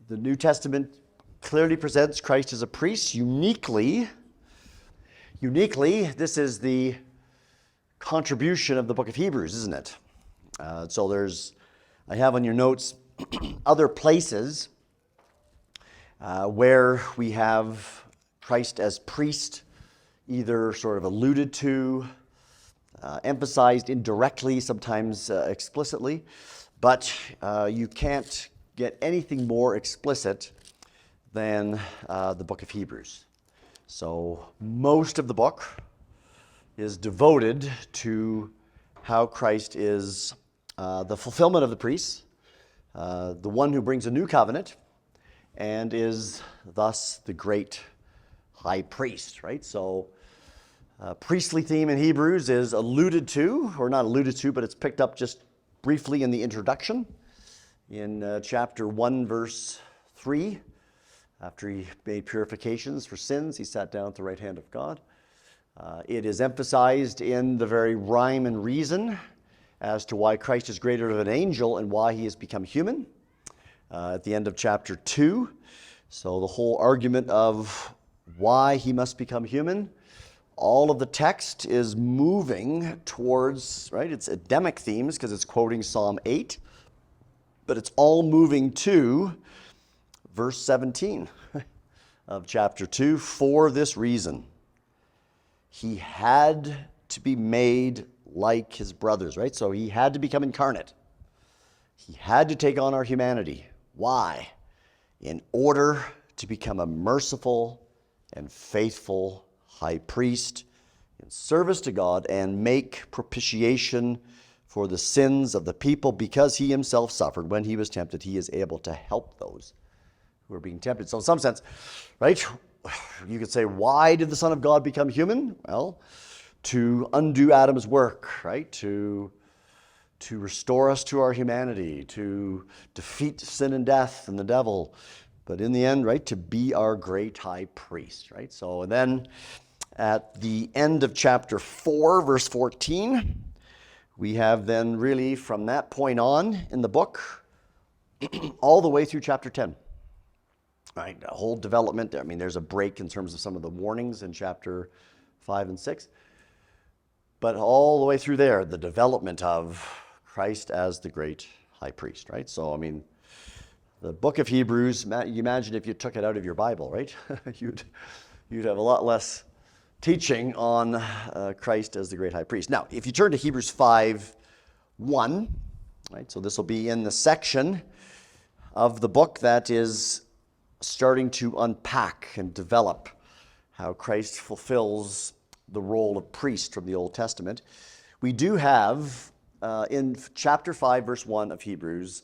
The New Testament clearly presents Christ as a priest. Uniquely, this is the contribution of the book of Hebrews, isn't it? I have on your notes other places where we have Christ as priest, either sort of alluded to, emphasized indirectly, sometimes explicitly, but you can't get anything more explicit than the book of Hebrews. So most of the book is devoted to how Christ is the fulfillment of the priests, the one who brings a new covenant, and is thus the great high priest, right? So priestly theme in Hebrews is alluded to, or not alluded to, but it's picked up just briefly in the introduction in chapter 1, verse 3. After he made purifications for sins, he sat down at the right hand of God. It is emphasized in the very rhyme and reason as to why Christ is greater than an angel and why he has become human at the end of chapter 2. So the whole argument of why he must become human, all of the text is moving towards, right? It's Adamic themes because it's quoting Psalm 8, but it's all moving to verse 17 of chapter 2. For this reason, he had to be made like his brothers, right? So he had to become incarnate. He had to take on our humanity. Why? In order to become a merciful and faithful high priest in service to God and make propitiation for the sins of the people, because he himself suffered when he was tempted. He is able to help those who are being tempted. So in some sense, right, you could say, why did the Son of God become human? Well, to undo Adam's work, right? To restore us to our humanity, to defeat sin and death and the devil. But in the end, right, to be our great high priest, right? So then at the end of chapter 4, verse 14, we have then really from that point on in the book, all the way through chapter 10. Right, a whole development there. I mean, there's a break in terms of some of the warnings in chapter 5 and 6. But all the way through there, the development of Christ as the great high priest, right? So, I mean, the book of Hebrews, you imagine if you took it out of your Bible, right? you'd have a lot less teaching on Christ as the great high priest. Now, if you turn to Hebrews 5:1, right? So this will be in the section of the book that is starting to unpack and develop how Christ fulfills the role of priest from the Old Testament. We do have in chapter 5, verse 1 of Hebrews,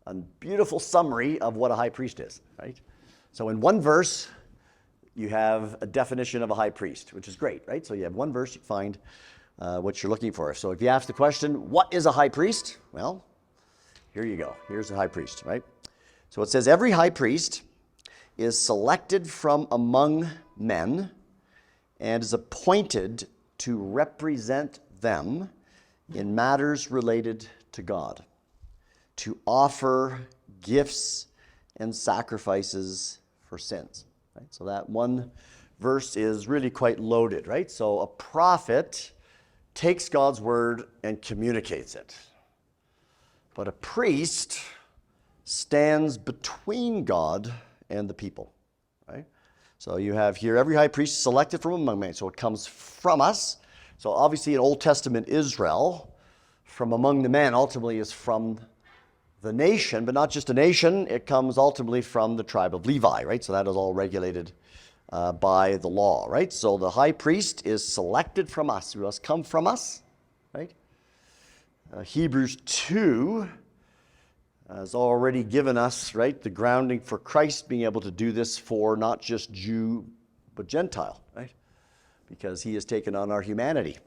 a beautiful summary of what a high priest is, right? So in one verse, you have a definition of a high priest, which is great, right? So you have one verse, you find what you're looking for. So if you ask the question, what is a high priest? Well, here you go. Here's a high priest, right? So it says, every high priest is selected from among men and is appointed to represent them in matters related to God, to offer gifts and sacrifices for sins. Right? So that one verse is really quite loaded, right? So a prophet takes God's word and communicates it. But a priest stands between God and the people, right? So you have here every high priest selected from among men. So it comes from us. So obviously in Old Testament Israel, from among the men ultimately is from the nation, but not just a nation. It comes ultimately from the tribe of Levi, right? So that is all regulated by the law, right? So the high priest is selected from us. He must come from us, right? Hebrews 2 has already given us, right, the grounding for Christ being able to do this for not just Jew, but Gentile, right? Because he has taken on our humanity.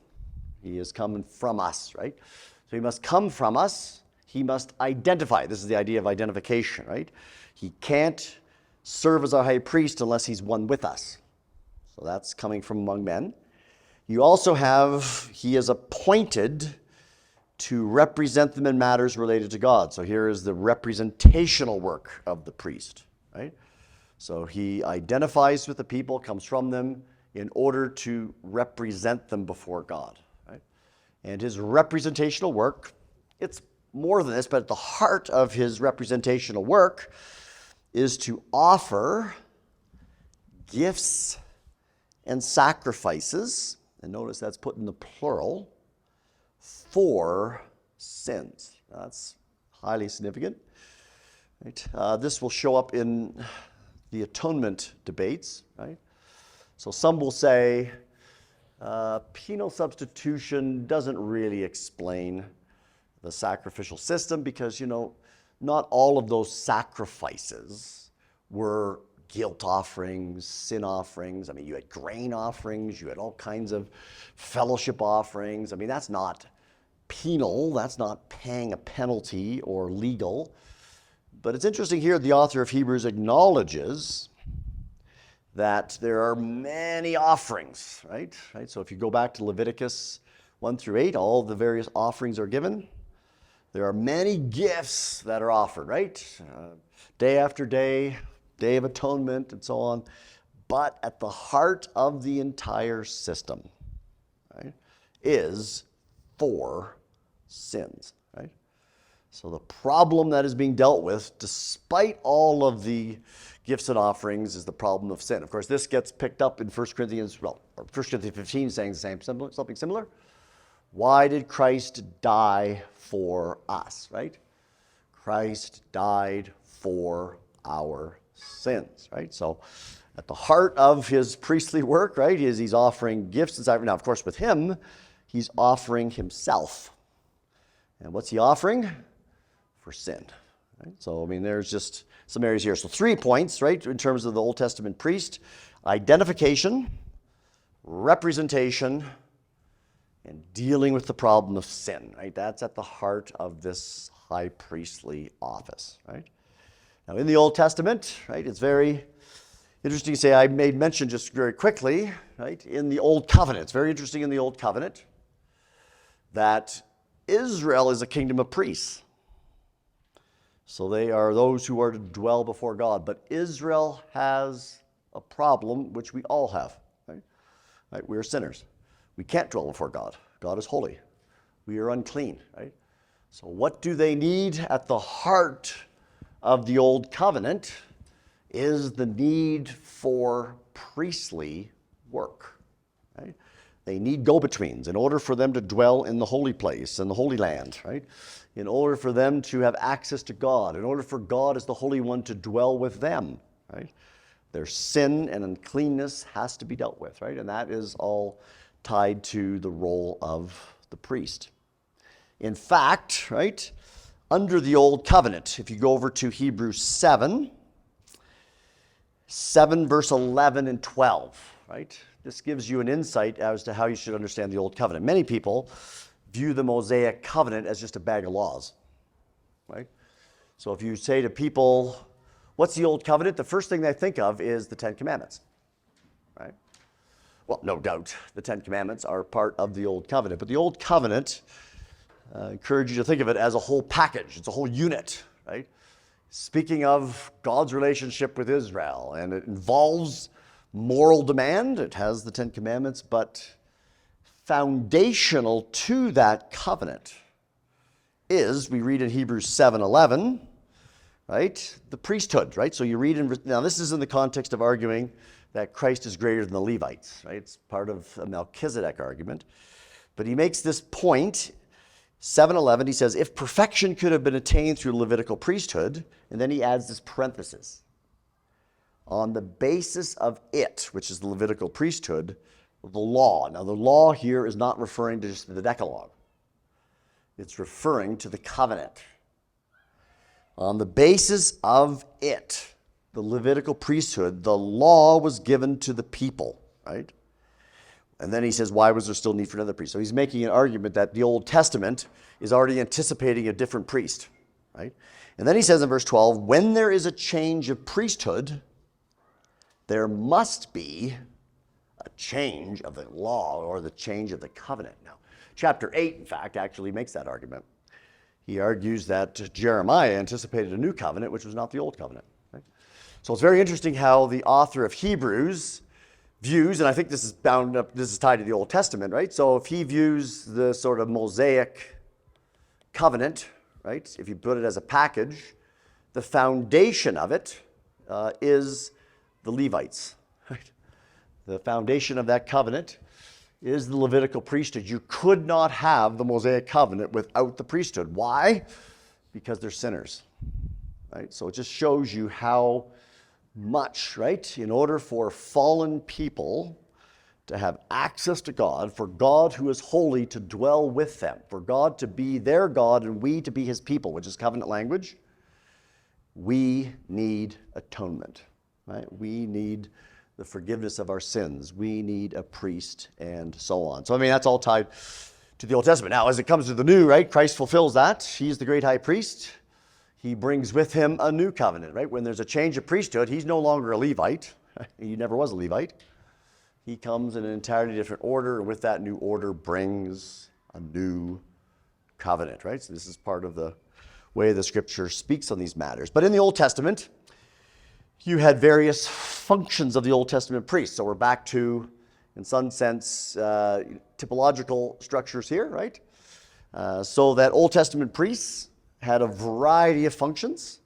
He is coming from us, right? So he must come from us. He must identify. This is the idea of identification, right? He can't serve as our high priest unless he's one with us. So that's coming from among men. You also have, he is appointed to represent them in matters related to God. So here is the representational work of the priest, right? So he identifies with the people, comes from them in order to represent them before God, right? And his representational work, it's more than this, but at the heart of his representational work is to offer gifts and sacrifices, and notice that's put in the plural, for sins. That's highly significant. Right? This will show up in the atonement debates. Right? So some will say penal substitution doesn't really explain the sacrificial system because, not all of those sacrifices were guilt offerings, sin offerings. I mean, you had grain offerings, you had all kinds of fellowship offerings. I mean, that's not penal, that's not paying a penalty or legal. But it's interesting here, the author of Hebrews acknowledges that there are many offerings, right? So if you go back to Leviticus 1 through 8, all the various offerings are given. There are many gifts that are offered, right? Day after day, Day of Atonement, and so on. But at the heart of the entire system, right, is for sins, right? So the problem that is being dealt with, despite all of the gifts and offerings, is the problem of sin. Of course, this gets picked up in 1 Corinthians 15 saying something similar. Why did Christ die for us, right? Christ died for our sins, right? So at the heart of his priestly work, right, is he's offering gifts and sacrifices. Now, of course, with him, he's offering himself. And what's he offering? For sin. Right? So, I mean, there's just some areas here. So 3 points, right, in terms of the Old Testament priest: identification, representation, and dealing with the problem of sin, right? That's at the heart of this high priestly office, right? Now, in the Old Testament, right, it's very interesting to say, I made mention just very quickly, right, in the Old Covenant. It's very interesting in the Old Covenant that Israel is a kingdom of priests. So they are those who are to dwell before God. But Israel has a problem, which we all have, right? We are sinners. We can't dwell before God. God is holy. We are unclean, right? So what do they need at the heart of the Old Covenant is the need for priestly work, right? They need go-betweens in order for them to dwell in the holy place and the Holy Land, right? In order for them to have access to God, in order for God as the Holy One to dwell with them, right? Their sin and uncleanness has to be dealt with, right? And that is all tied to the role of the priest. In fact, right, under the Old Covenant, if you go over to Hebrews 7 verse 11 and 12, right? This gives you an insight as to how you should understand the Old Covenant. Many people view the Mosaic Covenant as just a bag of laws, right? So if you say to people, what's the Old Covenant? The first thing they think of is the Ten Commandments, right? Well, no doubt the Ten Commandments are part of the Old Covenant, but the Old Covenant, I encourage you to think of it as a whole package. It's a whole unit, right? Speaking of God's relationship with Israel, and it involves moral demand. It has the Ten Commandments, but foundational to that covenant is, we read in Hebrews 7:11, right, the priesthood, right? So you read now this is in the context of arguing that Christ is greater than the Levites, right? It's part of a Melchizedek argument. But he makes this point, 7:11, he says, if perfection could have been attained through Levitical priesthood, and then he adds this parenthesis, on the basis of it, which is the Levitical priesthood, the law. Now, the law here is not referring to just the Decalogue. It's referring to the covenant. On the basis of it, the Levitical priesthood, the law was given to the people, right? And then he says, why was there still need for another priest? So he's making an argument that the Old Testament is already anticipating a different priest, right? And then he says in verse 12, when there is a change of priesthood, there must be a change of the law or the change of the covenant. Now, Chapter 8, in fact, actually makes that argument. He argues that Jeremiah anticipated a new covenant, which was not the old covenant. Right? So it's very interesting how the author of Hebrews views, and I think this is bound up, this is tied to the Old Testament, right? So if he views the sort of Mosaic covenant, right, if you put it as a package, the foundation of it is the Levites, right? The foundation of that covenant is the Levitical priesthood. You could not have the Mosaic covenant without the priesthood. Why? Because they're sinners, right? So it just shows you how much, right, in order for fallen people to have access to God, for God who is holy to dwell with them, for God to be their God and we to be his people, which is covenant language, we need atonement, right? We need the forgiveness of our sins. We need a priest and so on. So, I mean, that's all tied to the Old Testament. Now, as it comes to the new, right, Christ fulfills that. He's the great high priest. He brings with him a new covenant, right? When there's a change of priesthood, he's no longer a Levite. He never was a Levite. He comes in an entirely different order, and with that new order brings a new covenant, right? So this is part of the way the Scripture speaks on these matters. But in the Old Testament, you had various functions of the Old Testament priests. So we're back to, in some sense, typological structures here, right? So that Old Testament priests had a variety of functions.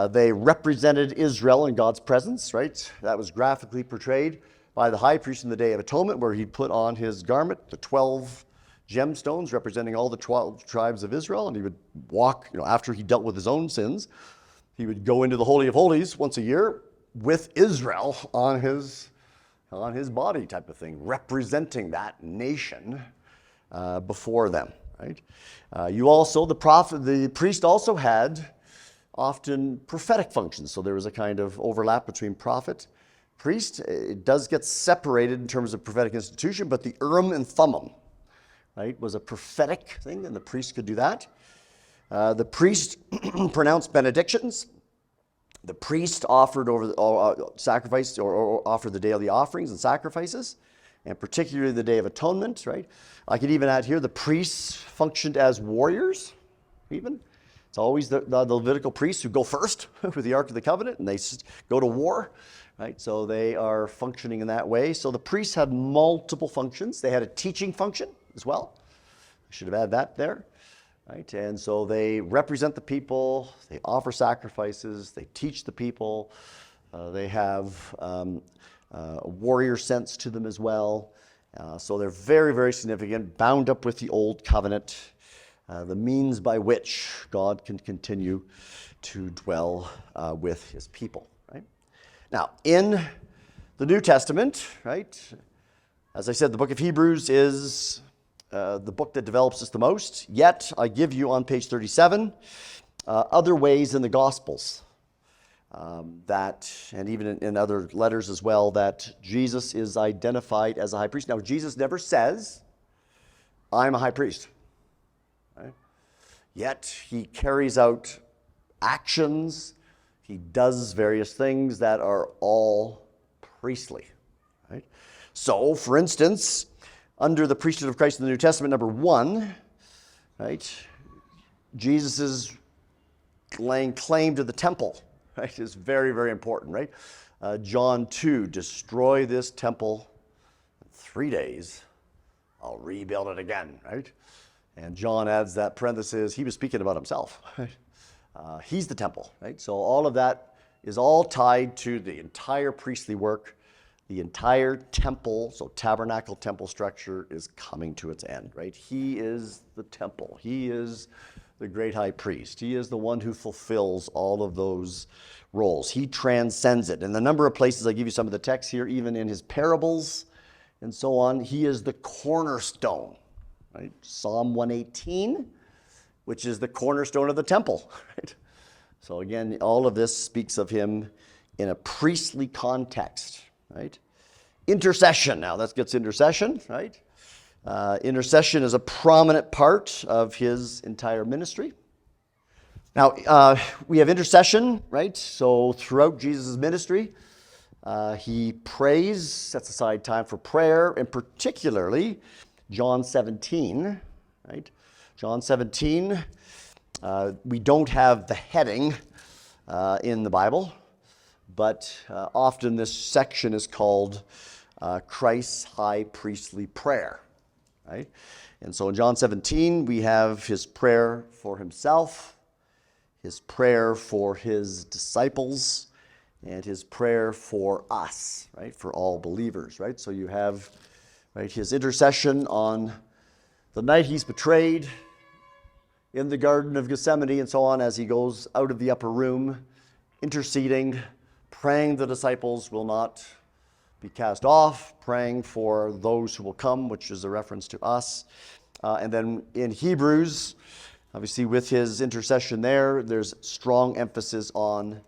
They represented Israel in God's presence, right? That was graphically portrayed by the high priest in the Day of Atonement, where he'd put on his garment, the 12 gemstones representing all the 12 tribes of Israel, and he would walk, after he dealt with his own sins, he would go into the Holy of Holies once a year with Israel on his body type of thing, representing that nation before them, right? The priest also had often prophetic functions. So there was a kind of overlap between prophet, priest. It does get separated in terms of prophetic institution, but the Urim and Thummim, right, was a prophetic thing, and the priest could do that. The priest pronounced benedictions. The priest offered sacrifice or offered the daily offerings and sacrifices, and particularly the Day of Atonement, right? I could even add here the priests functioned as warriors, even. It's always the Levitical priests who go first with the Ark of the Covenant, and they go to war, right? So they are functioning in that way. So the priests had multiple functions. They had a teaching function as well. I should have added that there. Right? And so they represent the people, they offer sacrifices, they teach the people, they have a warrior sense to them as well. So they're very, very significant, bound up with the Old Covenant, the means by which God can continue to dwell with his people. Right? Now, in the New Testament, right, as I said, the book of Hebrews is the book that develops this the most. Yet, I give you on page 37 other ways in the Gospels and even in other letters as well, that Jesus is identified as a high priest. Now, Jesus never says, I'm a high priest. Right? Yet, he carries out actions. He does various things that are all priestly. Right? So, for instance, under the priesthood of Christ in the New Testament, number 1, right, Jesus is laying claim to the temple, right, is very, very important, right? John 2, destroy this temple in 3 days, I'll rebuild it again, right? And John adds that parenthesis, he was speaking about himself, right? He's the temple, right? So all of that is all tied to the entire priestly work. The entire temple, so tabernacle temple structure, is coming to its end, right? He is the temple. He is the great high priest. He is the one who fulfills all of those roles. He transcends it. In the number of places, I give you some of the text here, even in his parables and so on, he is the cornerstone, right? Psalm 118, which is the cornerstone of the temple, right? So again, all of this speaks of him in a priestly context. Right? Intercession. Now that gets intercession, right? Intercession is a prominent part of his entire ministry. Now, we have intercession, right? So throughout Jesus' ministry, he prays, sets aside time for prayer, and particularly John 17, right? John 17, we don't have the heading in the Bible, but often this section is called Christ's high priestly prayer, right? And so in John 17, we have his prayer for himself, his prayer for his disciples, and his prayer for us, right? For all believers, right? So you have, right, his intercession on the night he's betrayed in the Garden of Gethsemane and so on, as he goes out of the upper room, interceding, praying the disciples will not be cast off, praying for those who will come, which is a reference to us. And then in Hebrews, obviously with his intercession there's strong emphasis on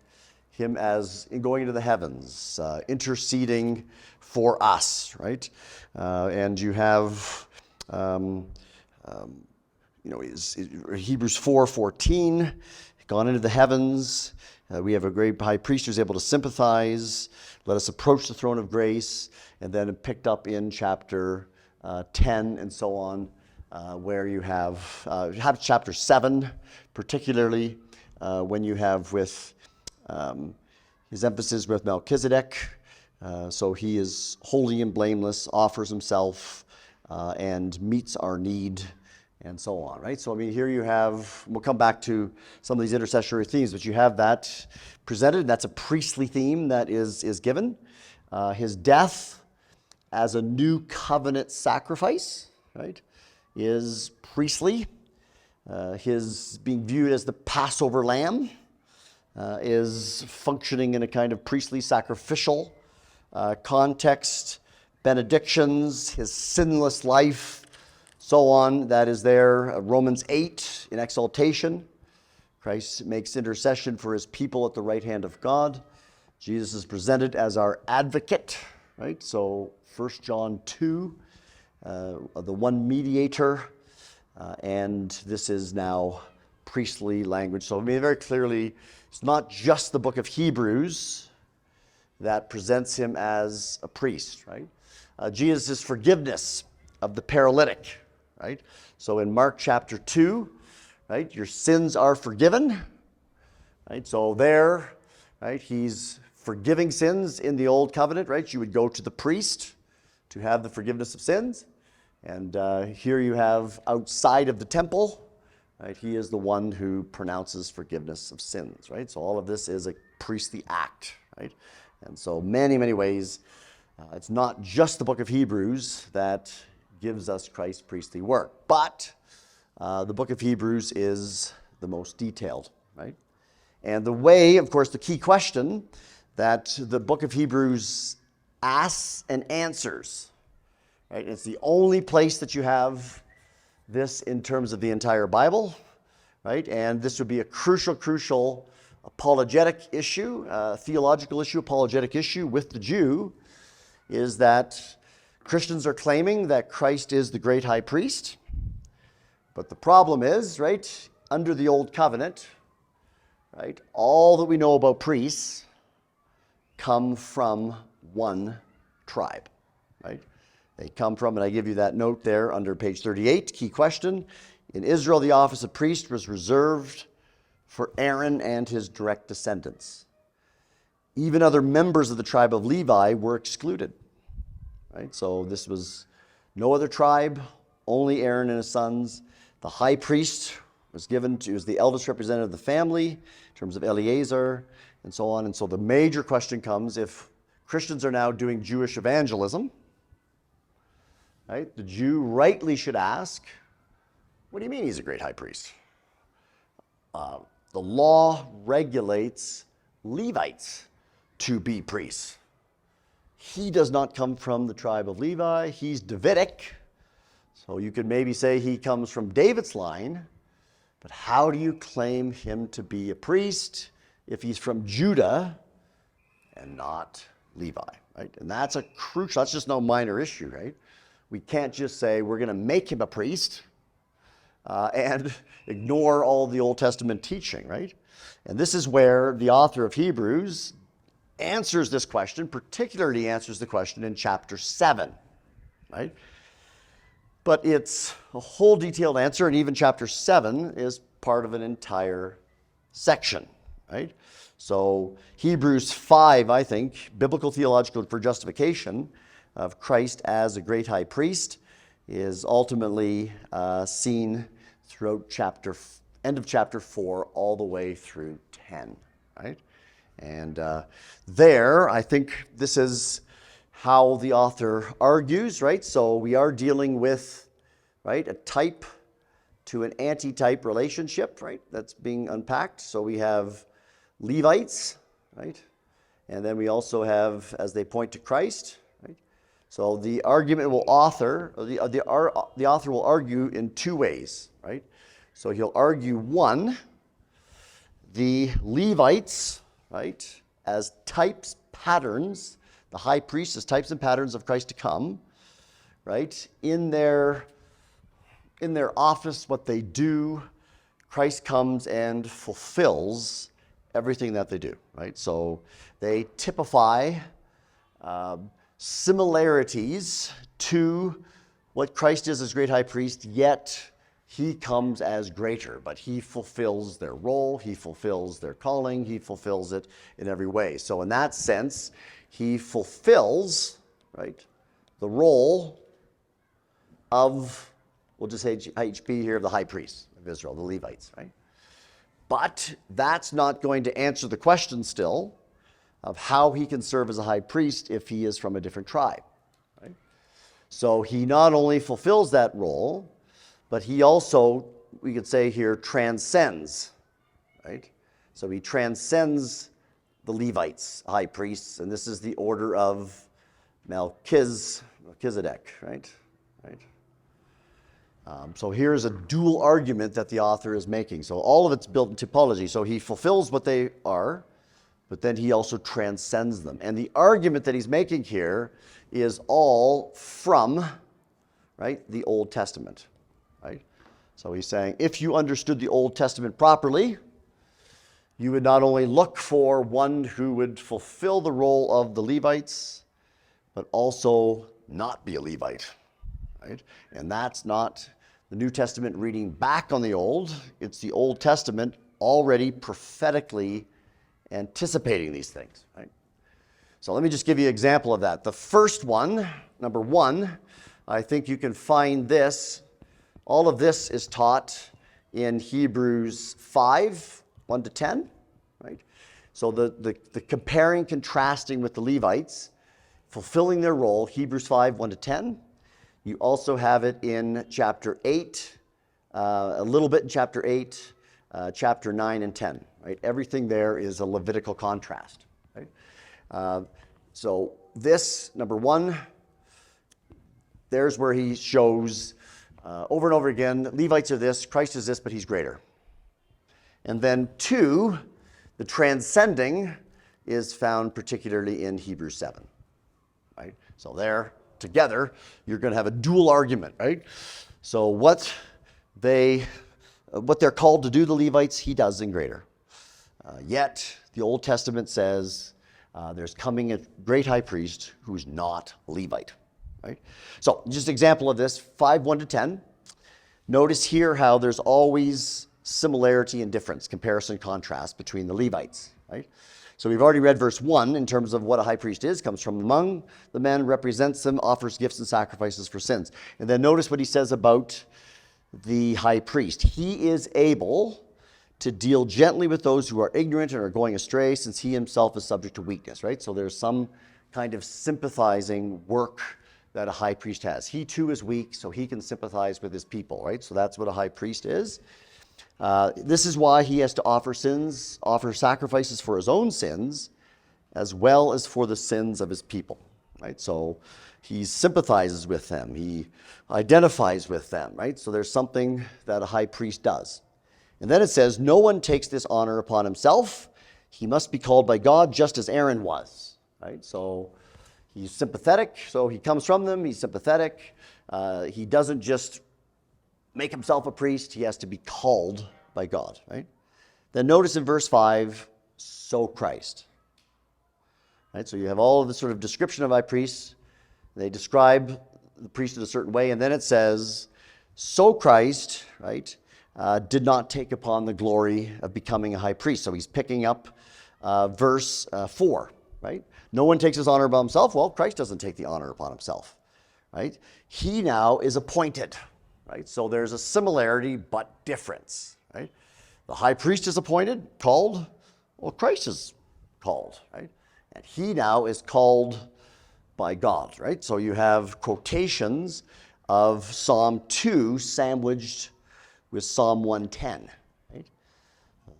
him as going into the heavens, interceding for us, right? And you have, Hebrews 4:14, gone into the heavens. We have a great high priest who's able to sympathize. Let us approach the throne of grace. And then picked up in chapter 10 and so on, where you have chapter 7, particularly when you have with his emphasis with Melchizedek. So he is holy and blameless, offers himself, and meets our need, and so on, right? So, I mean, here you have, we'll come back to some of these intercessory themes, but you have that presented, and that's a priestly theme that is given. His death as a new covenant sacrifice, right, is priestly. His being viewed as the Passover lamb is functioning in a kind of priestly sacrificial context. Benedictions, his sinless life, so on, that is there. Romans 8 in exaltation. Christ makes intercession for his people at the right hand of God. Jesus is presented as our advocate, right? So 1 John 2, the one mediator, and this is now priestly language. So I mean, very clearly, it's not just the book of Hebrews that presents him as a priest, right? Jesus' forgiveness of the paralytic, right? So in Mark chapter 2, right, your sins are forgiven, right? So there, right, he's forgiving sins in the old covenant, right? You would go to the priest to have the forgiveness of sins. And here you have outside of the temple, right, he is the one who pronounces forgiveness of sins, right? So all of this is a priestly act, right? And so many, many ways, it's not just the book of Hebrews that gives us Christ's priestly work, but the book of Hebrews is the most detailed, right? And the way, of course, the key question that the book of Hebrews asks and answers, right? It's the only place that you have this in terms of the entire Bible, right? And this would be a crucial apologetic issue, theological issue, apologetic issue with the Jew, is that Christians are claiming that Christ is the great high priest. But the problem is, right, under the old covenant, right, all that we know about priests come from one tribe, right? They come from, and I give you that note there under page 38, key question. In Israel, the office of priest was reserved for Aaron and his direct descendants. Even other members of the tribe of Levi were excluded, right? So this was no other tribe, only Aaron and his sons. The high priest was given to, was the eldest representative of the family in terms of Eleazar and so on. And so the major question comes, if Christians are now doing Jewish evangelism, right, the Jew rightly should ask, what do you mean he's a great high priest? The law regulates Levites to be priests. He does not come from the tribe of Levi. He's Davidic. So you could maybe say he comes from David's line, but how do you claim him to be a priest if he's from Judah and not Levi, right? And that's a crucial, that's just no minor issue, right? We can't just say we're going to make him a priest and ignore all the Old Testament teaching, right? And this is where the author of Hebrews answers this question, particularly answers the question in chapter 7, right? But it's a whole detailed answer, and even chapter 7 is part of an entire section, right? So Hebrews 5, I think, biblical theological for justification of Christ as a great high priest is ultimately seen throughout end of chapter 4 all the way through 10, right? And there, I think this is how the author argues, right? So we are dealing with, right, a type to an anti-type relationship, right? That's being unpacked. So we have Levites, right? And then we also have, as they point to Christ, right? So the argument the author will argue in two ways, right? So he'll argue, one, the Levites, right, as types, patterns, the high priest as types and patterns of Christ to come, right? In their office, what they do, Christ comes and fulfills everything that they do, right? So they typify similarities to what Christ is as great high priest, yet he comes as greater, but he fulfills their role, he fulfills their calling, he fulfills it in every way. So in that sense, he fulfills, right, the role of, we'll just say HB here, of the high priests of Israel, the Levites, right? But that's not going to answer the question still of how he can serve as a high priest if he is from a different tribe, right? So he not only fulfills that role, but he also, we could say here, transcends, right? So he transcends the Levites, high priests, and this is the order of Melchizedek, right? So here's a dual argument that the author is making. So all of it's built in typology. So he fulfills what they are, but then he also transcends them. And the argument that he's making here is all from, right, the Old Testament, right? So he's saying, if you understood the Old Testament properly, you would not only look for one who would fulfill the role of the Levites, but also not be a Levite, right? And that's not the New Testament reading back on the Old. It's the Old Testament already prophetically anticipating these things, right? So let me just give you an example of that. The first one, number 1, I think you can find this. All of this is taught in Hebrews 5, 1 to 10, right? So the comparing, contrasting with the Levites, fulfilling their role, Hebrews 5, 1 to 10. You also have it in chapter 8, a little bit in chapter 8, chapter 9 and 10, right? Everything there is a Levitical contrast, right? So this, number 1, there's where he shows over and over again, Levites are this, Christ is this, but he's greater. And then 2, the transcending is found particularly in Hebrews 7, right? So there, together, you're going to have a dual argument, right? So what they're called to do, the Levites, he does in greater. Yet, the Old Testament says there's coming a great high priest who's not a Levite, right? So just an example of this, 5, 1 to 10. Notice here how there's always similarity and difference, comparison, contrast between the Levites, right? So we've already read verse 1 in terms of what a high priest is, comes from among the men, represents them, offers gifts and sacrifices for sins. And then notice what he says about the high priest. He is able to deal gently with those who are ignorant and are going astray, since he himself is subject to weakness, right? So there's some kind of sympathizing work that a high priest has. He too is weak, so he can sympathize with his people, right? So that's what a high priest is. This is why he has to offer sacrifices for his own sins, as well as for the sins of his people, right? So he sympathizes with them. He identifies with them, right? So there's something that a high priest does. And then it says, no one takes this honor upon himself. He must be called by God, just as Aaron was, right? So he's sympathetic. So he comes from them. He's sympathetic. He doesn't just make himself a priest. He has to be called by God, right? Then notice in verse 5, so Christ, right? So you have all of this sort of description of high priests. They describe the priesthood a certain way. And then it says, so Christ, right, did not take upon the glory of becoming a high priest. So he's picking up verse 4, right? No one takes his honor upon himself. Well, Christ doesn't take the honor upon himself, right? He now is appointed, right? So there's a similarity but difference, right? The high priest is appointed, called. Well, Christ is called, right? And he now is called by God, right? So you have quotations of Psalm 2 sandwiched with Psalm 110, right?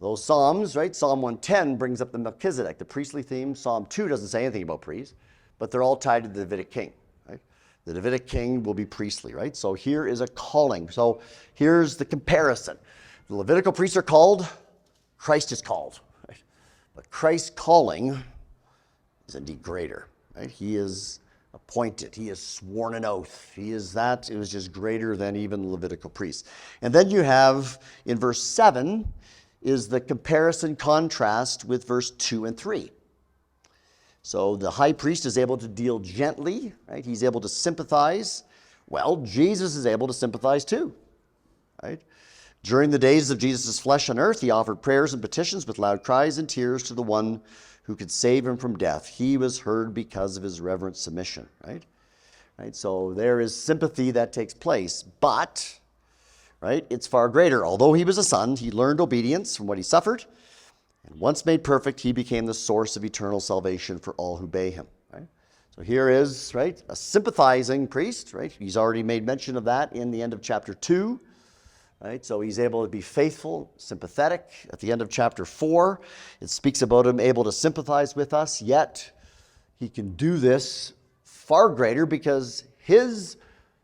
Those Psalms, right? Psalm 110 brings up the Melchizedek, the priestly theme. Psalm 2 doesn't say anything about priests, but they're all tied to the Davidic king, right? The Davidic king will be priestly, right? So here is a calling. So here's the comparison. The Levitical priests are called, Christ is called, right? But Christ's calling is indeed greater, right? He is appointed. He is sworn an oath. He is that. It was just greater than even the Levitical priests. And then you have in verse 7 is the comparison contrast with verse 2 and 3. So the high priest is able to deal gently, right? He's able to sympathize. Well, Jesus is able to sympathize too, right? During the days of Jesus' flesh on earth, he offered prayers and petitions with loud cries and tears to the one who could save him from death. He was heard because of his reverent submission, right? So there is sympathy that takes place, but, right, it's far greater. Although he was a son, he learned obedience from what he suffered, and once made perfect, he became the source of eternal salvation for all who obey him, right? So here is, right, a sympathizing priest, right? He's already made mention of that in the end of chapter 2. Right, so he's able to be faithful, sympathetic. At the end of chapter 4, it speaks about him able to sympathize with us, yet he can do this far greater because his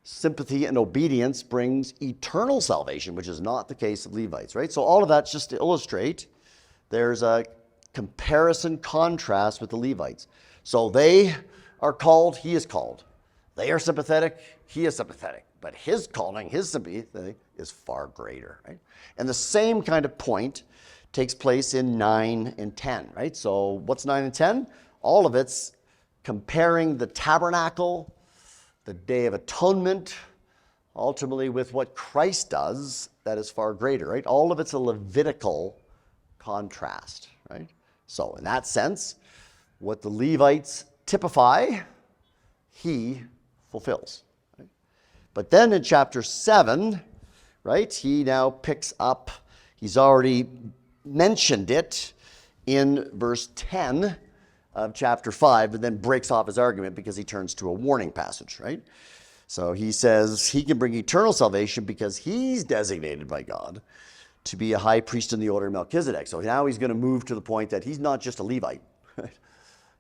sympathy and obedience brings eternal salvation, which is not the case of Levites, right? So all of that's just to illustrate there's a comparison contrast with the Levites. So they are called, he is called. They are sympathetic, he is sympathetic. But his calling, his sympathy is far greater, right? And the same kind of point takes place in 9 and 10, right? So what's 9 and 10? All of it's comparing the tabernacle, the Day of Atonement, ultimately with what Christ does that is far greater, right? All of it's a Levitical contrast, right? So in that sense, what the Levites typify, he fulfills. But then in chapter 7, right, he now picks up, he's already mentioned it in verse 10 of chapter 5, but then breaks off his argument because he turns to a warning passage, right? So he says he can bring eternal salvation because he's designated by God to be a high priest in the order of Melchizedek. So now he's going to move to the point that he's not just a Levite. Right?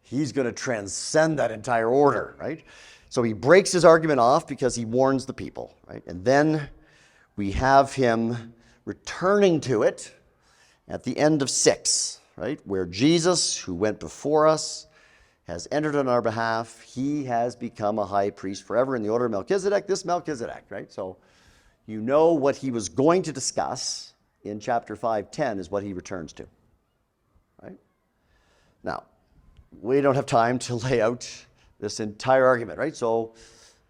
He's going to transcend that entire order, right? So he breaks his argument off because he warns the people, right? And then we have him returning to it at the end of 6, right? Where Jesus, who went before us, has entered on our behalf. He has become a high priest forever in the order of Melchizedek, this Melchizedek, right? So you know what he was going to discuss in chapter 5:10 is what he returns to, right? Now, we don't have time to lay out this entire argument, right? So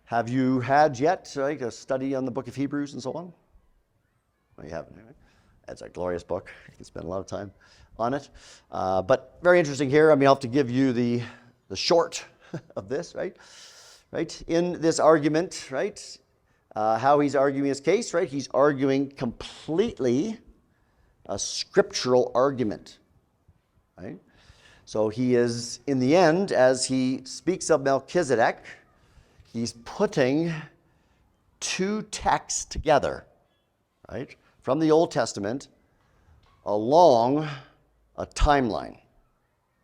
have you had yet, right, a study on the book of Hebrews and so on? Well, you haven't, right? It's a glorious book. You can spend a lot of time on it. But very interesting here. I mean, I'll have to give you the short of this, right? Right? In this argument, right, how he's arguing his case, right? He's arguing completely a scriptural argument, right? So he is, in the end, as he speaks of Melchizedek, he's putting two texts together, right, from the Old Testament along a timeline,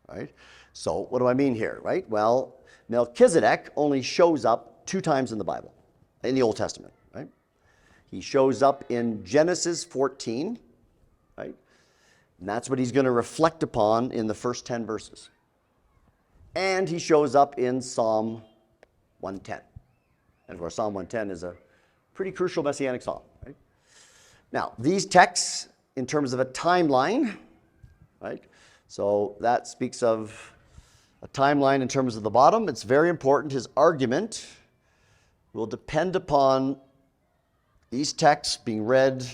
right? So what do I mean here, right? Well, Melchizedek only shows up 2 times in the Bible, in the Old Testament, right? He shows up in Genesis 14, right? And that's what he's going to reflect upon in the first 10 verses. And he shows up in Psalm 110. And of course, Psalm 110 is a pretty crucial messianic psalm, right? Now, these texts, in terms of a timeline, right? So that speaks of a timeline in terms of the bottom. It's very important. His argument will depend upon these texts being read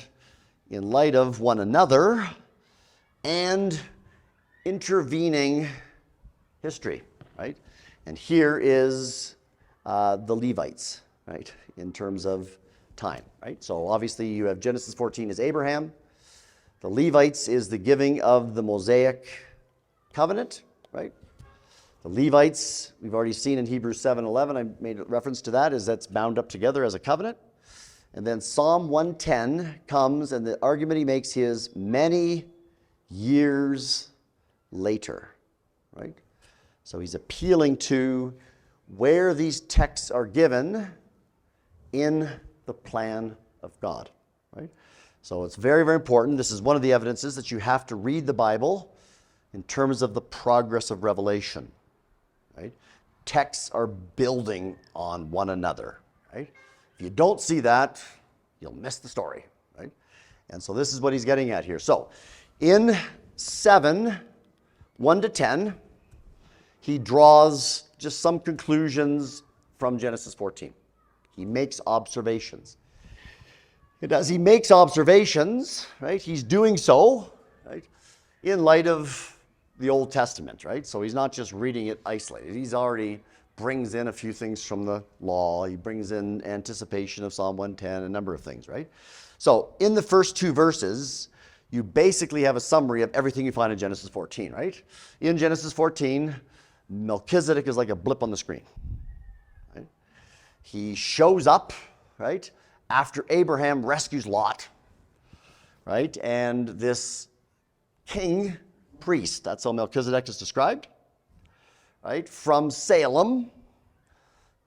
in light of one another and intervening history, right? And here is the Levites, right, in terms of time, right? So obviously you have Genesis 14 is Abraham. The Levites is the giving of the Mosaic covenant, right? The Levites, we've already seen in Hebrews 7:11, I made a reference to that, is that's bound up together as a covenant. And then Psalm 110 comes, and the argument he makes is many years later, right? So he's appealing to where these texts are given in the plan of God, right? So it's very, very important. This is one of the evidences that you have to read the Bible in terms of the progress of revelation, right? Texts are building on one another, right? If you don't see that, you'll miss the story, right? And so this is what he's getting at here. So in 7:1-10, he draws just some conclusions from Genesis 14. He makes observations. And as he makes observations, right, he's doing so, right, in light of the Old Testament, right? So he's not just reading it isolated. He's already brings in a few things from the law. He brings in anticipation of Psalm 110, a number of things, right? So in the first two verses, you basically have a summary of everything you find in Genesis 14, right? In Genesis 14, Melchizedek is like a blip on the screen, right? He shows up, right, after Abraham rescues Lot, right? And this king priest, that's how Melchizedek is described, right, from Salem,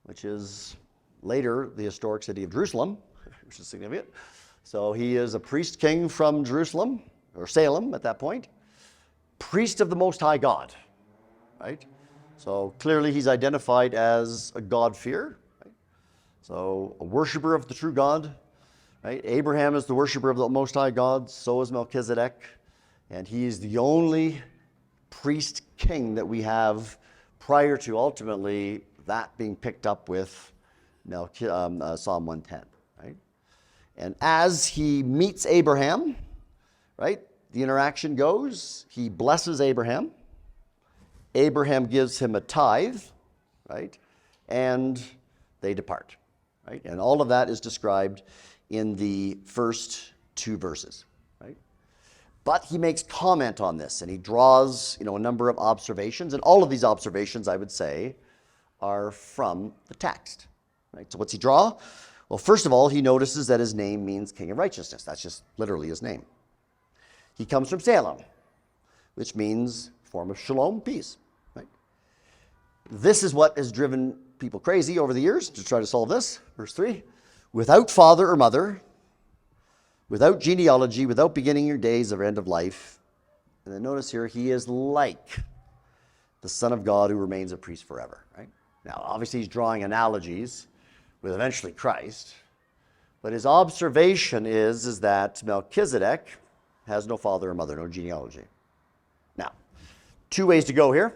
which is later the historic city of Jerusalem, which is significant. So he is a priest king from Jerusalem, or Salem at that point, priest of the Most High God, right? So clearly he's identified as a God-fearer, right? So a worshiper of the true God, right? Abraham is the worshiper of the Most High God, so is Melchizedek, and he is the only priest king that we have prior to ultimately that being picked up with Psalm 110, right? And as he meets Abraham, right, the interaction goes, he blesses Abraham. Abraham gives him a tithe, right, and they depart, right? And all of that is described in the first two verses, right? But he makes comment on this, and he draws, a number of observations, and all of these observations, I would say, are from the text, right? So what's he draw? Well, first of all, he notices that his name means King of Righteousness. That's just literally his name. He comes from Salem, which means form of shalom, peace, right? This is what has driven people crazy over the years to try to solve this. Verse 3, without father or mother, without genealogy, without beginning your days or end of life. And then notice here, he is like the Son of God who remains a priest forever, right? Now, obviously he's drawing analogies with eventually Christ, but his observation is that Melchizedek has no father or mother, no genealogy. Now, two ways to go here.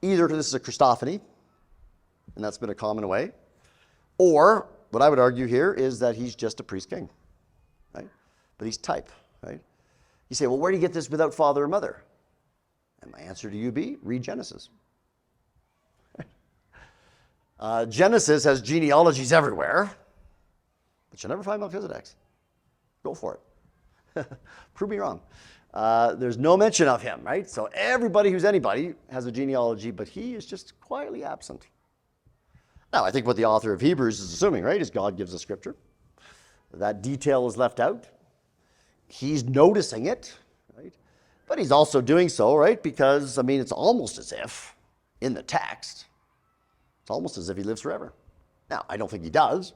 Either this is a Christophany, and that's been a common way, or what I would argue here is that he's just a priest king, right? But he's type, right? You say, well, where do you get this without father or mother? And my answer to you be, read Genesis. Genesis has genealogies everywhere, but you'll never find Melchizedek's. Go for it. Prove me wrong. There's no mention of him, right? So everybody who's anybody has a genealogy, but he is just quietly absent. Now, I think what the author of Hebrews is assuming, right, is God gives us scripture. That detail is left out. He's noticing it, right? But he's also doing so, right, because, it's almost as if, in the text, it's almost as if he lives forever. Now, I don't think he does,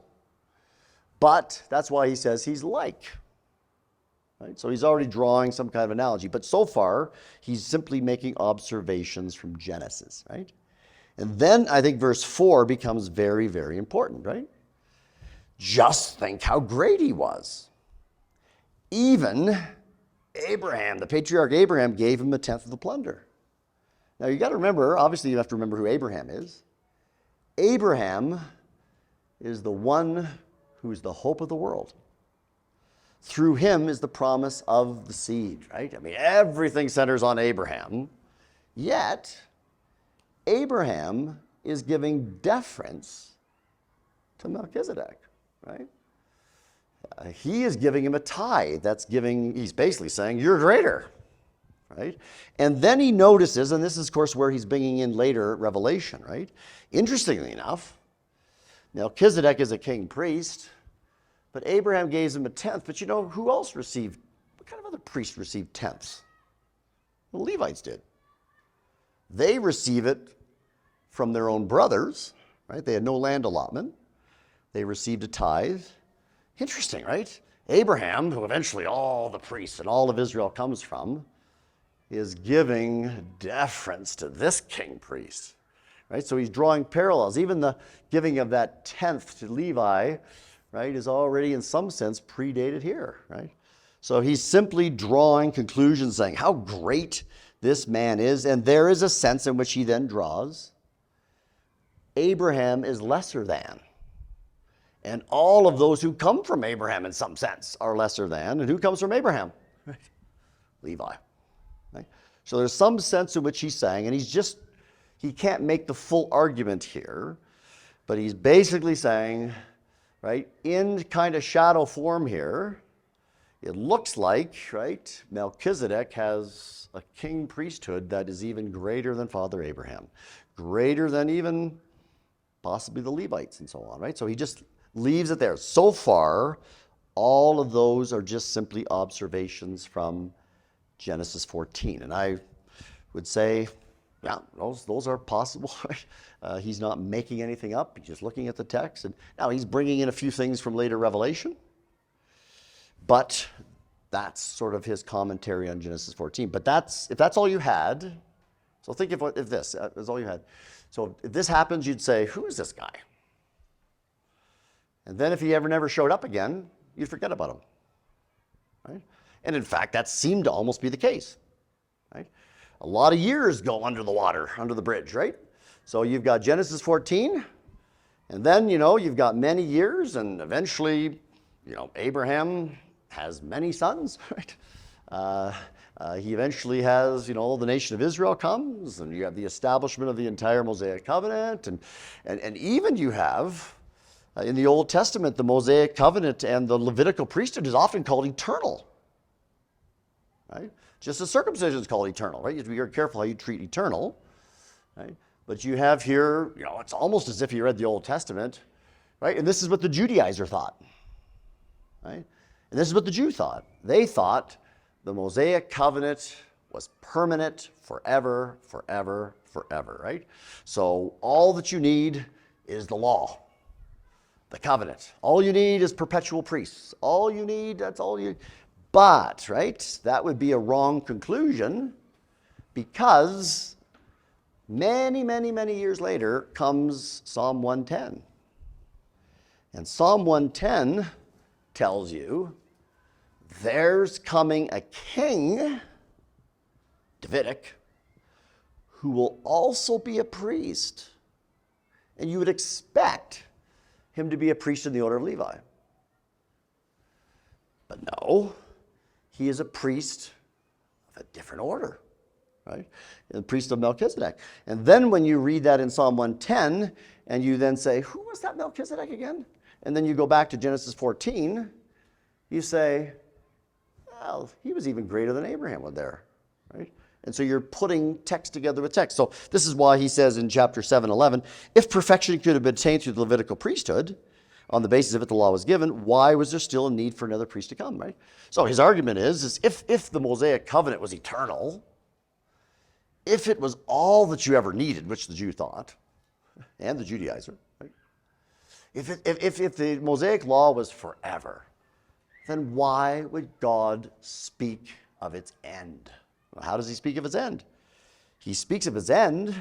but that's why he says he's like. Right? So he's already drawing some kind of analogy. But so far, he's simply making observations from Genesis, right? And then I think verse 4 becomes very, very important, right? Just think how great he was. Even Abraham, the patriarch Abraham, gave him a tenth of the plunder. Now you got to remember, obviously you have to remember who Abraham is. Abraham is the one who is the hope of the world. Through him is the promise of the seed, right? I mean, everything centers on Abraham, yet Abraham is giving deference to Melchizedek, right? He is giving him a tithe. He's basically saying, you're greater, right? And then he notices, and this is, of course, where he's bringing in later Revelation, right? Interestingly enough, Melchizedek is a king priest, but Abraham gave him a tenth. But you know, who else received, what kind of other priest received tenths? The Levites did. They receive it from their own brothers, right? They had no land allotment. They received a tithe. Interesting, right? Abraham, who eventually all the priests and all of Israel comes from, is giving deference to this king priest, right? So he's drawing parallels. Even the giving of that tenth to Levi, right, is already in some sense predated here, right? So he's simply drawing conclusions saying how great this man is, and there is a sense in which he then draws Abraham is lesser than. And all of those who come from Abraham in some sense are lesser than. And who comes from Abraham? Right? Levi. Right? So there's some sense in which he's saying, and he can't make the full argument here, but he's basically saying, right, in kind of shadow form here, it looks like, right, Melchizedek has a king priesthood that is even greater than Father Abraham, greater than even possibly the Levites and so on, right? So he just leaves it there. So far, all of those are just simply observations from Genesis 14. And I would say, yeah, those are possible. Right? He's not making anything up. He's just looking at the text. And now he's bringing in a few things from later Revelation. But that's sort of his commentary on Genesis 14. But if that's all you had, so think if this is all you had. So if this happens, you'd say, who is this guy? And then if he never showed up again, you'd forget about him. Right? And in fact, that seemed to almost be the case. Right? A lot of years go under the water, under the bridge, right? So you've got Genesis 14, and then, you've got many years, and eventually, Abraham has many sons, right? He eventually has, the nation of Israel comes, and you have the establishment of the entire Mosaic covenant, and even you have, in the Old Testament, the Mosaic covenant and the Levitical priesthood is often called eternal, right? Just as circumcision is called eternal, right? You have to be very careful how you treat eternal, right? But you have here, it's almost as if you read the Old Testament, right? And this is what the Judaizer thought, right? And this is what the Jew thought. They thought the Mosaic covenant was permanent forever, forever, forever, right? So all that you need is the law, the covenant. All you need is perpetual priests. All you need, that's all you. But, right, that would be a wrong conclusion because many, many, many years later comes Psalm 110. And Psalm 110 tells you there's coming a king, Davidic, who will also be a priest. And you would expect him to be a priest in the order of Levi. But no, he is a priest of a different order, right? The priest of Melchizedek. And then when you read that in Psalm 110, and you then say, who was that Melchizedek again? And then you go back to Genesis 14, you say, well, he was even greater than Abraham was there, right? And so you're putting text together with text. So this is why he says in chapter 7:11, if perfection could have been attained through the Levitical priesthood, on the basis of it the law was given, why was there still a need for another priest to come, right? So his argument is if the Mosaic covenant was eternal, if it was all that you ever needed, which the Jew thought, and the Judaizer, right? If the Mosaic law was forever, then why would God speak of its end? Well, how does he speak of its end? He speaks of its end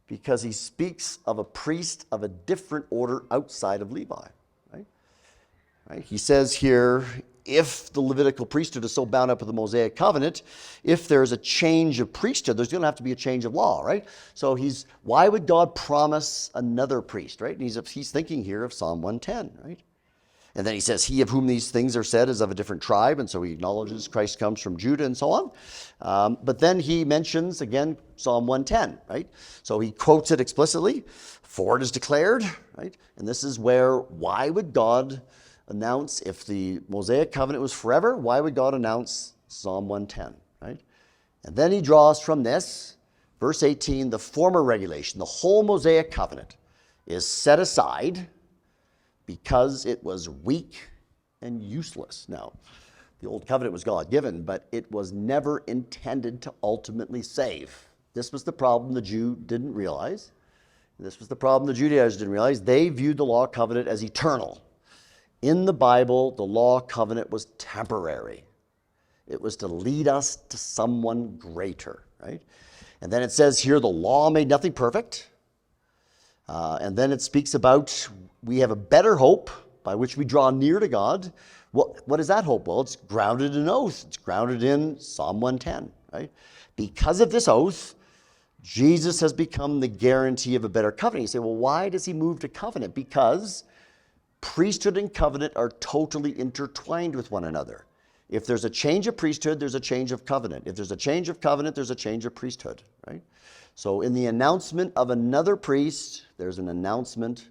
because he speaks of a priest of a different order outside of Levi. Right? He says here, if the Levitical priesthood is so bound up with the Mosaic covenant, if there's a change of priesthood, there's going to have to be a change of law, right? So why would God promise another priest, right? And he's thinking here of Psalm 110, right? And then he says, he of whom these things are said is of a different tribe. And so he acknowledges Christ comes from Judah and so on. But then he mentions, again, Psalm 110, right? So he quotes it explicitly. For it is declared, right? And this is why would God announce, if the Mosaic covenant was forever, why would God announce Psalm 110, right? And then he draws from this, verse 18, the former regulation, the whole Mosaic covenant is set aside because it was weak and useless. Now, the old covenant was God-given, but it was never intended to ultimately save. This was the problem the Jew didn't realize. This was the problem the Judaizers didn't realize. They viewed the law covenant as eternal. In the Bible, the law covenant was temporary. It was to lead us to someone greater, right? And then it says here, the law made nothing perfect. And then it speaks about we have a better hope by which we draw near to God. What is that hope? Well, it's grounded in oath. It's grounded in Psalm 110, right? Because of this oath, Jesus has become the guarantee of a better covenant. You say, well, why does he move to covenant? Because priesthood and covenant are totally intertwined with one another. If there's a change of priesthood, there's a change of covenant. If there's a change of covenant, there's a change of priesthood, right? So in the announcement of another priest, there's an announcement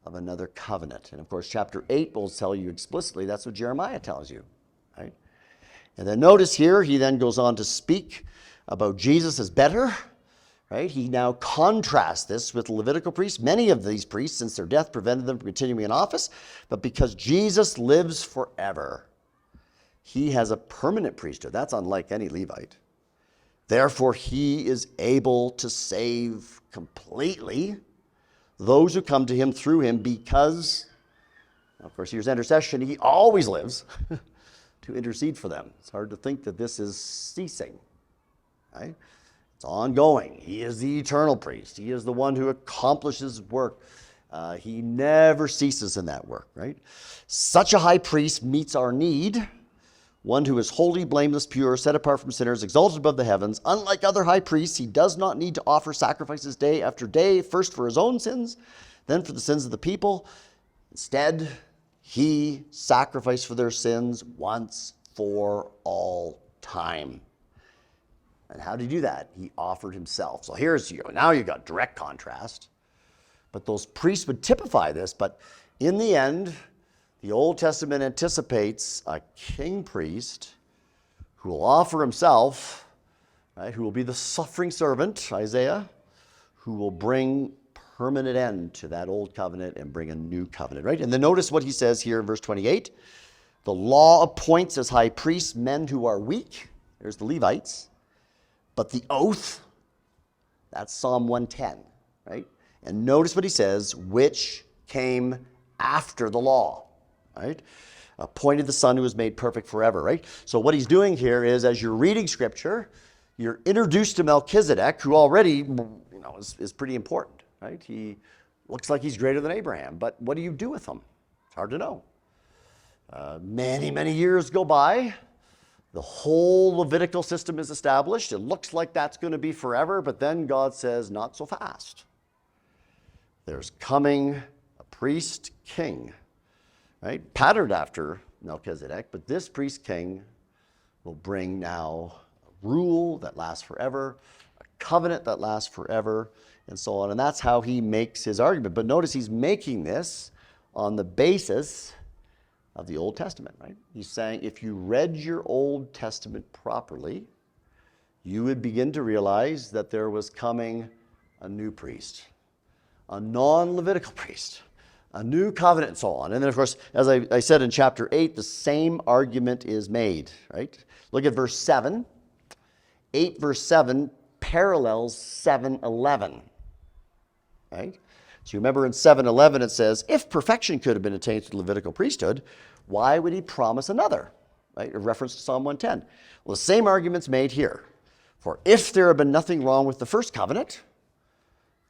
of another covenant. And of course, chapter 8 will tell you explicitly that's what Jeremiah tells you, right? And then notice here, he then goes on to speak about Jesus as better, right? He now contrasts this with the Levitical priests. Many of these priests, since their death prevented them from continuing in office, but because Jesus lives forever, he has a permanent priesthood. That's unlike any Levite. Therefore, he is able to save completely those who come to him through him because, of course, here's intercession. He always lives to intercede for them. It's hard to think that this is ceasing, right? It's ongoing. He is the eternal priest. He is the one who accomplishes work. He never ceases in that work, right? Such a high priest meets our need. One who is holy, blameless, pure, set apart from sinners, exalted above the heavens. Unlike other high priests, he does not need to offer sacrifices day after day, first for his own sins, then for the sins of the people. Instead, he sacrificed for their sins once for all time. And how did he do that? He offered himself. So now you've got direct contrast. But those priests would typify this. But in the end, the Old Testament anticipates a king priest who will offer himself, right, who will be the suffering servant, Isaiah, who will bring permanent end to that old covenant and bring a new covenant, right? And then notice what he says here in verse 28. The law appoints as high priests men who are weak. There's the Levites. But the oath, that's Psalm 110, right? And notice what he says, which came after the law. Right? Appointed the Son who was made perfect forever, right? So what he's doing here is, as you're reading Scripture, you're introduced to Melchizedek, who already, is pretty important, right? He looks like he's greater than Abraham, but what do you do with him? It's hard to know. Many, many years go by. The whole Levitical system is established. It looks like that's going to be forever, but then God says, not so fast. There's coming a priest king, right? Patterned after Melchizedek, but this priest king will bring now a rule that lasts forever, a covenant that lasts forever, and so on. And that's how he makes his argument. But notice he's making this on the basis of the Old Testament, right? He's saying if you read your Old Testament properly, you would begin to realize that there was coming a new priest, a non-Levitical priest, a new covenant, and so on. And then, of course, as I said in chapter 8, the same argument is made, right? Look at verse 7. 8 verse 7 parallels 7:11, right? So you remember in 7:11 it says, if perfection could have been attained through the Levitical priesthood, why would he promise another, right? A reference to Psalm 110. Well, the same argument's made here. For if there had been nothing wrong with the first covenant,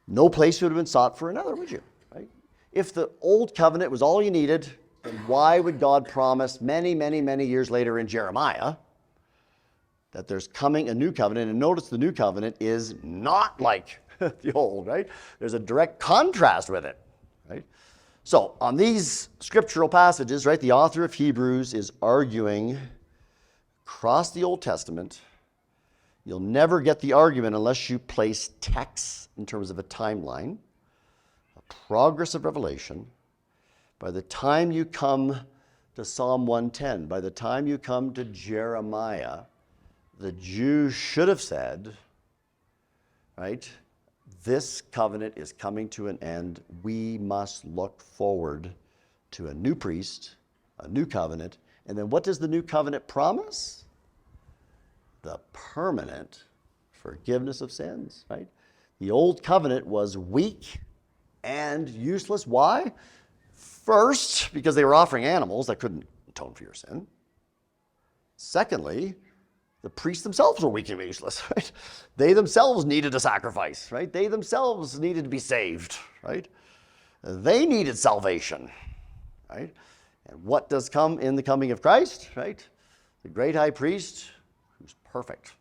no place would have been sought for another, would you? Right? If the old covenant was all you needed, And why would God promise many, many, many years later in Jeremiah that there's coming a new covenant? And notice the new covenant is not like the old, right? There's a direct contrast with it, right? So on these scriptural passages, right, the author of Hebrews is arguing across the Old Testament. You'll never get the argument unless you place texts in terms of a timeline, a progress of revelation. By the time you come to Psalm 110, by the time you come to Jeremiah, the Jews should have said, right, this covenant is coming to an end. We must look forward to a new priest, a new covenant. And then what does the new covenant promise? The permanent forgiveness of sins, right? The old covenant was weak and useless. Why? First, because they were offering animals that couldn't atone for your sin. Secondly, the priests themselves were weak and useless, right? They themselves needed a sacrifice, right? They themselves needed to be saved, right? They needed salvation, right? And what does come in the coming of Christ, right? The great high priest who's perfect,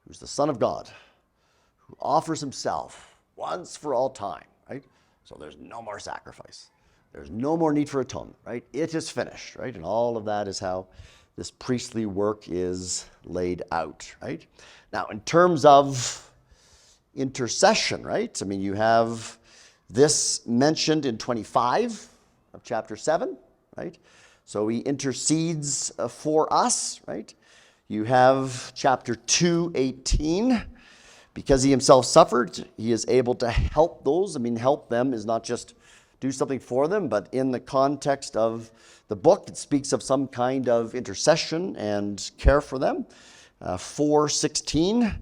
who's the Son of God, who offers himself once for all time, right? So there's no more sacrifice. There's no more need for atonement, right? It is finished, right? And all of that is how this priestly work is laid out, right? Now, in terms of intercession, right? I mean, you have this mentioned in 25 of chapter 7, right? So he intercedes for us, right? You have chapter 2:18. Because he himself suffered, he is able to help those. I mean, help them is not just do something for them, but in the context of the book, it speaks of some kind of intercession and care for them. 4:16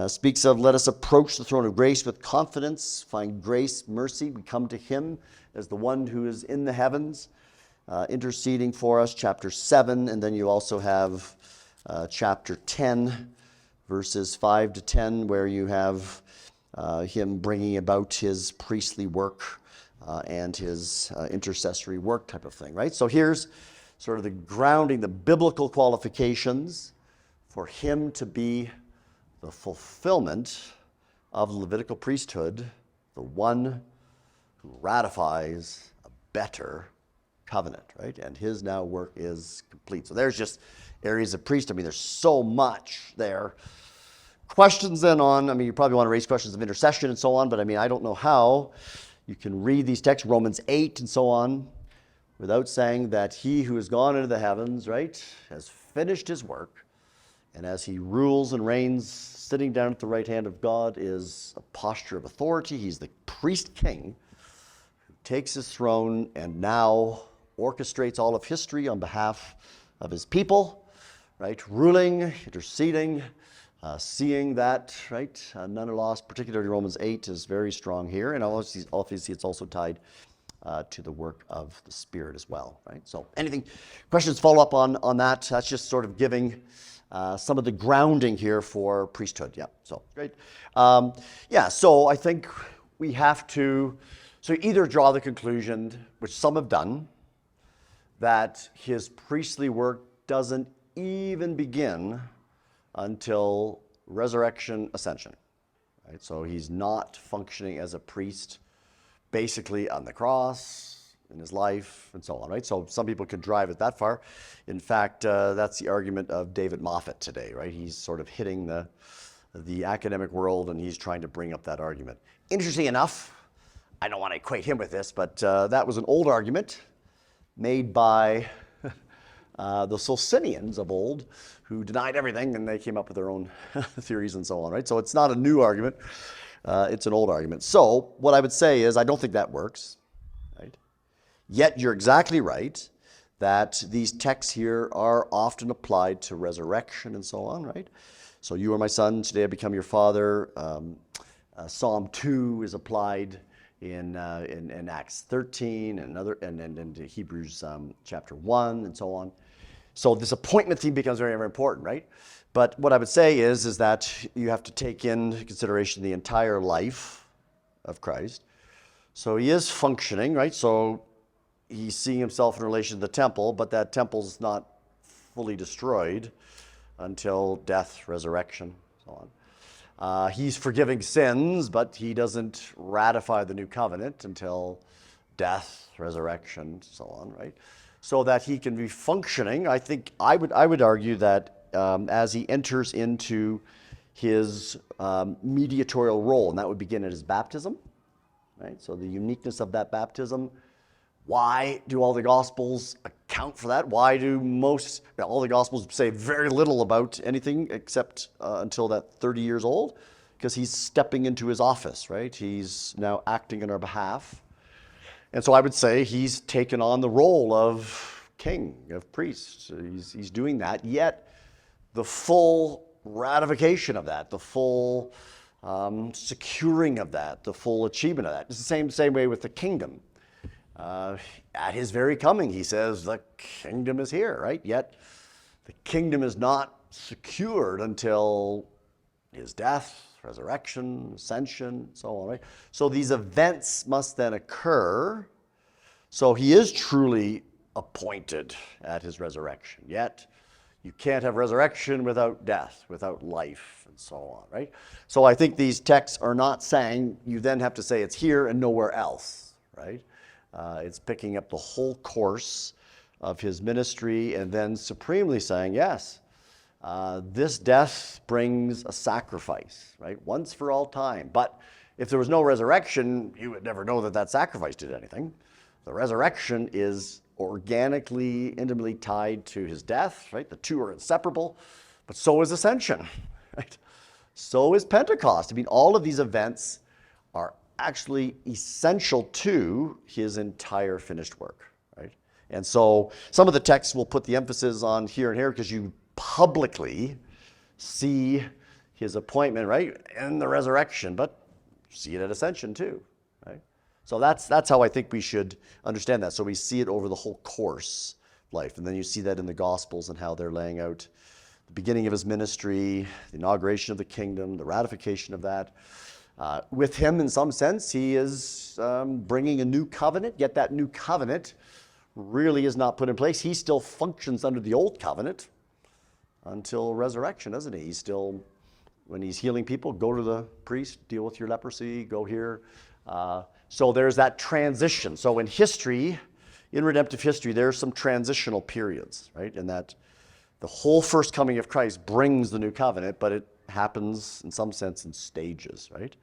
speaks of, let us approach the throne of grace with confidence, find grace, mercy. We come to him as the one who is in the heavens, interceding for us. Chapter 7, and then you also have chapter 10, verses 5 to 10, where you have him bringing about his priestly work and his intercessory work type of thing, right? So here's sort of the grounding, the biblical qualifications for him to be the fulfillment of the Levitical priesthood, the one who ratifies a better covenant, right? And his now work is complete. So there's just areas of priesthood. I mean, there's so much there. Questions then on, I mean, you probably want to raise questions of intercession and so on, but I mean, I don't know how you can read these texts, Romans 8 and so on, without saying that he who has gone into the heavens, right, has finished his work, and as he rules and reigns, sitting down at the right hand of God is a posture of authority. He's the priest king who takes his throne and now orchestrates all of history on behalf of his people, right, ruling, interceding, seeing that, right, none are lost. Particularly Romans 8 is very strong here, and obviously it's also tied to the work of the Spirit as well, right? So anything, questions, follow up on that? That's just sort of giving some of the grounding here for priesthood. Yeah, so great. So I think we have to either draw the conclusion, which some have done, that his priestly work doesn't even begin until resurrection, ascension, right? So he's not functioning as a priest basically on the cross, in his life, and so on, right? So some people could drive it that far. In fact, that's the argument of David Moffat today, right? He's sort of hitting the academic world, and he's trying to bring up that argument. Interesting enough, I don't want to equate him with this, but that was an old argument made by the Socinians of old, who denied everything, and they came up with their own theories and so on, right? So it's not a new argument. It's an old argument. So what I would say is I don't think that works, right? Yet you're exactly right that these texts here are often applied to resurrection and so on, right? So you are my son, today I become your father. Psalm 2 is applied in Acts 13 and Hebrews chapter 1 and so on. So this appointment theme becomes very, very important, right? But what I would say is that you have to take into consideration the entire life of Christ. So he is functioning, right? So he's seeing himself in relation to the temple, but that temple's not fully destroyed until death, resurrection, so on. He's forgiving sins, but he doesn't ratify the new covenant until death, resurrection, so on, right? So that he can be functioning. I think I would argue that as he enters into his mediatorial role, and that would begin at his baptism, right? So the uniqueness of that baptism. Why do all the Gospels account for that? Why do all the Gospels say very little about anything except until that 30 years old? Because he's stepping into his office, right? He's now acting on our behalf. And so I would say he's taken on the role of king, of priest. He's doing that, yet the full ratification of that, the full securing of that, the full achievement of that. It's the same way with the kingdom. At his very coming, he says, the kingdom is here, right? Yet the kingdom is not secured until his death, resurrection, ascension, so on, right? So these events must then occur. So he is truly appointed at his resurrection. Yet you can't have resurrection without death, without life, and so on, right? So I think these texts are not saying you then have to say it's here and nowhere else, right? It's picking up the whole course of his ministry and then supremely saying, yes, this death brings a sacrifice, right? Once for all time. But if there was no resurrection, you would never know that that sacrifice did anything. The resurrection is organically, intimately tied to his death, right? The two are inseparable, but so is ascension, right? So is Pentecost. I mean, all of these events are actually essential to his entire finished work, right? And so some of the texts will put the emphasis on here and here because you publicly see his appointment, right, and the resurrection, but see it at ascension too, right? So that's how I think we should understand that. So we see it over the whole course of life, and then you see that in the Gospels and how they're laying out the beginning of his ministry, the inauguration of the kingdom, the ratification of that. With him, in some sense, he is bringing a new covenant, yet that new covenant really is not put in place. He still functions under the old covenant until resurrection, doesn't he? He's still, when he's healing people, go to the priest, deal with your leprosy, go here. So there's that transition. So in history, in redemptive history, there's some transitional periods, right? In that the whole first coming of Christ brings the new covenant, but it happens in some sense in stages, right?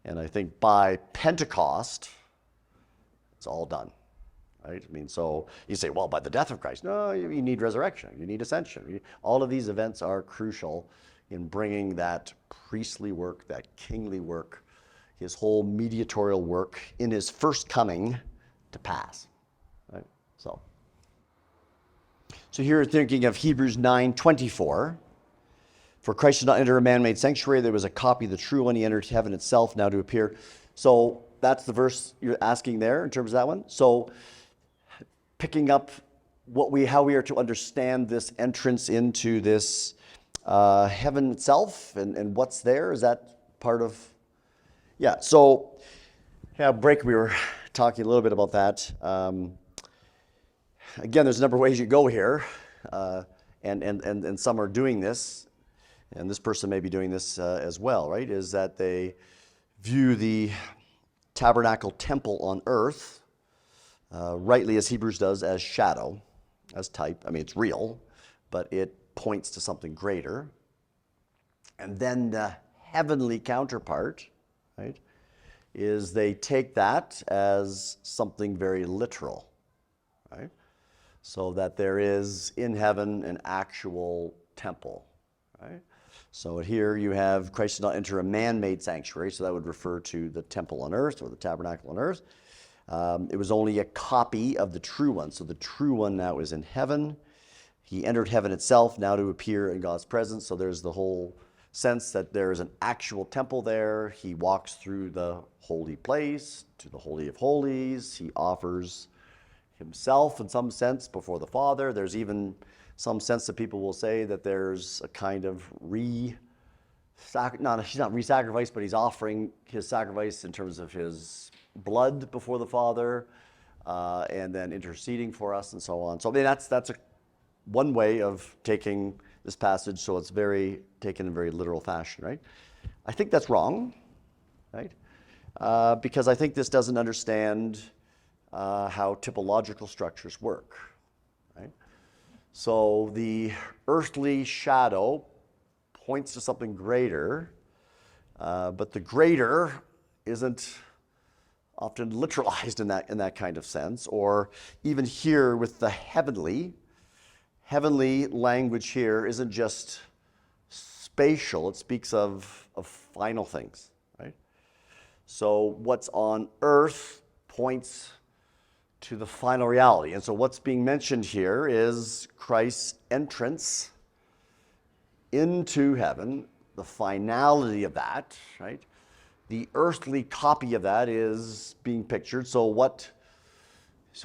And I think by Pentecost, it's all done, right? I mean, so you say, well, by the death of Christ. No, you need resurrection. You need ascension. All of these events are crucial in bringing that priestly work, that kingly work, his whole mediatorial work in his first coming to pass, right? So here thinking of Hebrews 9:24. For Christ did not enter a man-made sanctuary. There was a copy of the true one. He entered heaven itself, now to appear. So that's the verse you're asking there in terms of that one. So picking up how we are to understand this entrance into this heaven itself and what's there. Is that part of? Yeah. So break. We were talking a little bit about that. Again, there's a number of ways you go here, and some are doing this. And this person may be doing this as well, right? Is that they view the tabernacle temple on earth, rightly as Hebrews does, as shadow, as type. I mean, it's real, but it points to something greater. And then the heavenly counterpart, right, is they take that as something very literal, right? So that there is in heaven an actual temple, right? So here you have Christ did not enter a man-made sanctuary, so that would refer to the temple on earth or the tabernacle on earth. It was only a copy of the true one, so the true one now is in heaven. He entered heaven itself, now to appear in God's presence. So there's the whole sense that there is an actual temple there. He walks through the holy place to the Holy of Holies. He offers himself in some sense before the Father. There's even some sense that people will say that there's a kind of he's not re-sacrifice, but he's offering his sacrifice in terms of his blood before the Father. and then interceding for us and so on. So I mean, that's one way of taking this passage, so it's taken in very literal fashion, right? I think that's wrong, right? Because I think this doesn't understand how typological structures work, right? So the earthly shadow points to something greater, but the greater isn't often literalized in that kind of sense, or even here with the heavenly language here isn't just spatial, it speaks of final things, right? So what's on earth points to the final reality. And so what's being mentioned here is Christ's entrance into heaven, the finality of that, right? The earthly copy of that is being pictured. So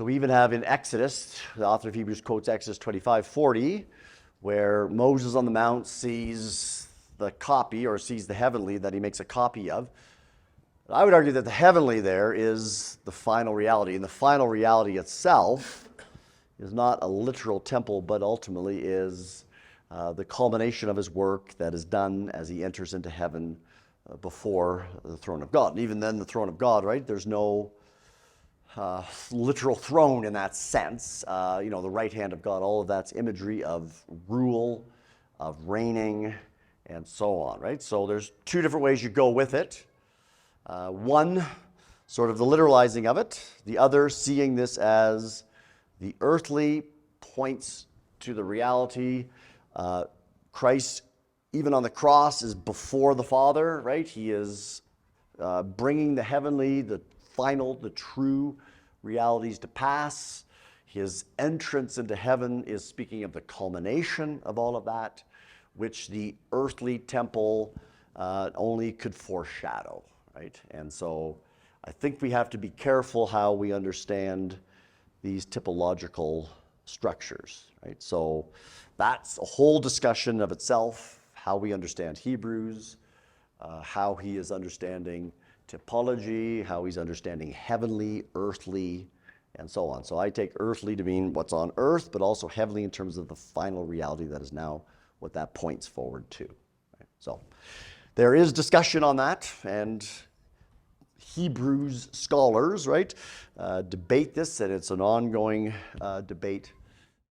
we even have in Exodus, the author of Hebrews quotes Exodus 25:40, where Moses on the mount sees the copy, or sees the heavenly that he makes a copy of. I would argue that the heavenly there is the final reality, and the final reality itself is not a literal temple, but ultimately is the culmination of his work that is done as he enters into heaven before the throne of God. And even then, the throne of God, right? There's no literal throne in that sense. The right hand of God, all of that's imagery of rule, of reigning, and so on, right? So there's two different ways you go with it. One, sort of the literalizing of it. The other, seeing this as the earthly points to the reality. Christ, even on the cross, is before the Father, right? He is bringing the heavenly, the final, the true realities to pass. His entrance into heaven is speaking of the culmination of all of that, which the earthly temple only could foreshadow, right? And so I think we have to be careful how we understand these typological structures, right? So that's a whole discussion of itself, how we understand Hebrews, how he is understanding typology, how he's understanding heavenly, earthly, and so on. So I take earthly to mean what's on earth, but also heavenly in terms of the final reality that is now what that points forward to. Right? So there is discussion on that, and Hebrews scholars, right, debate this, and it's an ongoing debate